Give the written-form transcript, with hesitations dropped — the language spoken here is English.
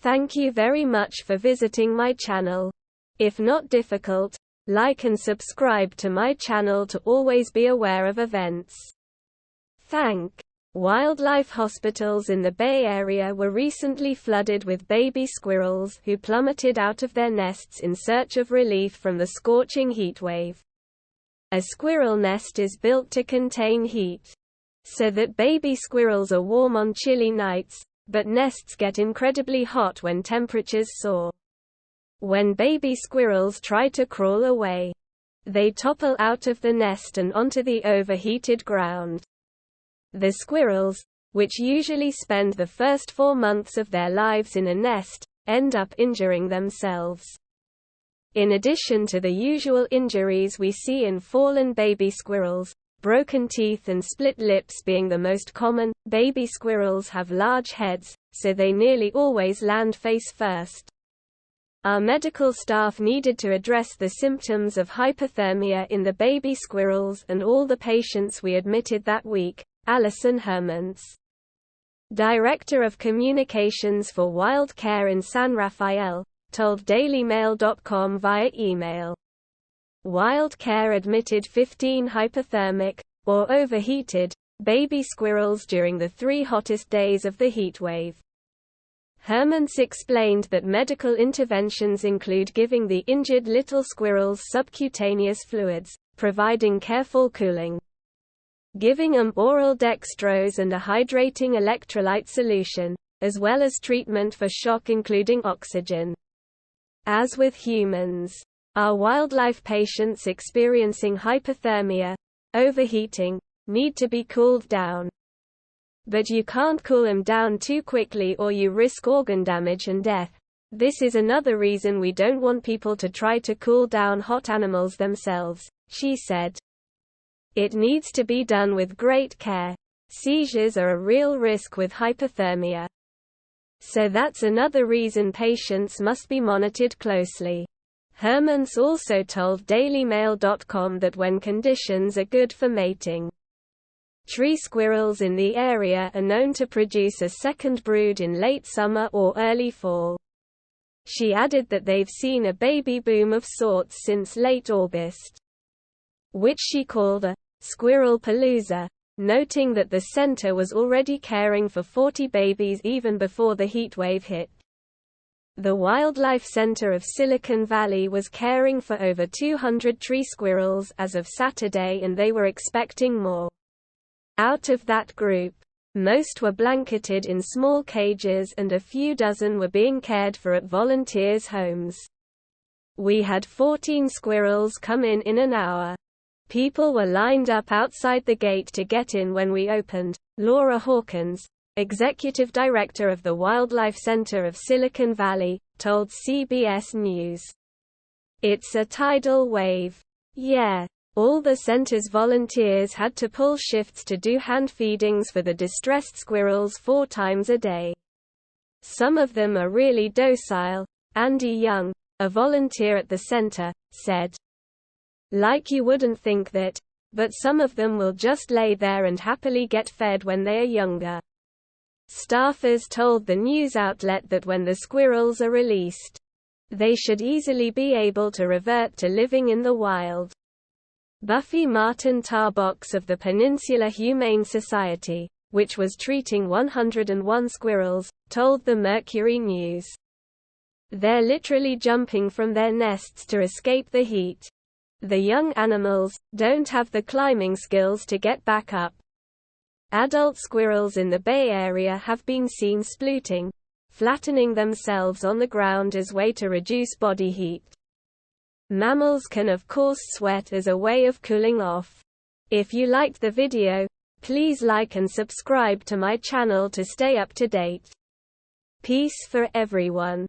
Thank you very much for visiting my channel. If not difficult, like and subscribe to my channel to always be aware of events. Thank. Wildlife hospitals in the Bay Area were recently flooded with baby squirrels who plummeted out of their nests in search of relief from the scorching heat wave. A squirrel nest is built to contain heat, so that baby squirrels are warm on chilly nights, but nests get incredibly hot when temperatures soar. When baby squirrels try to crawl away, they topple out of the nest and onto the overheated ground. The squirrels, which usually spend the first 4 months of their lives in a nest, end up injuring themselves. In addition to the usual injuries we see in fallen baby squirrels, broken teeth and split lips being the most common, baby squirrels have large heads, so they nearly always land face first. Our medical staff needed to address the symptoms of hypothermia in the baby squirrels and all the patients we admitted that week, Alison Hermans, Director of Communications for Wild Care in San Rafael, told DailyMail.com via email. Wild Care admitted 15 hypothermic, or overheated, baby squirrels during the 3 hottest days of the heat wave. Hermans explained that medical interventions include giving the injured little squirrels subcutaneous fluids, providing careful cooling, giving them oral dextrose and a hydrating electrolyte solution, as well as treatment for shock including oxygen. As with humans, our wildlife patients experiencing hypothermia, overheating, need to be cooled down. But you can't cool them down too quickly or you risk organ damage and death. This is another reason we don't want people to try to cool down hot animals themselves, she said. It needs to be done with great care. Seizures are a real risk with hypothermia. So that's another reason patients must be monitored closely. Hermans also told DailyMail.com that when conditions are good for mating, tree squirrels in the area are known to produce a second brood in late summer or early fall. She added that they've seen a baby boom of sorts since late August, which she called a squirrel palooza, noting that the center was already caring for 40 babies even before the heatwave hit. The Wildlife Center of Silicon Valley was caring for over 200 tree squirrels as of Saturday and they were expecting more. Out of that group, most were blanketed in small cages and a few dozen were being cared for at volunteers' homes. We had 14 squirrels come in an hour. People were lined up outside the gate to get in when we opened, Laura Hawkins, executive director of the Wildlife Center of Silicon Valley, told CBS News. It's a tidal wave. Yeah. All the center's volunteers had to pull shifts to do hand feedings for the distressed squirrels 4 times a day. Some of them are really docile, Andy Young, a volunteer at the center, said. Like you wouldn't think that, but some of them will just lay there and happily get fed when they are younger. Staffers told the news outlet that when the squirrels are released, they should easily be able to revert to living in the wild. Buffy Martin Tarbox of the Peninsula Humane Society, which was treating 101 squirrels, told the Mercury News. They're literally jumping from their nests to escape the heat. The young animals don't have the climbing skills to get back up. Adult squirrels in the Bay Area have been seen splooting, flattening themselves on the ground as a way to reduce body heat. Mammals can of course sweat as a way of cooling off. If you liked the video, please like and subscribe to my channel to stay up to date. Peace for everyone.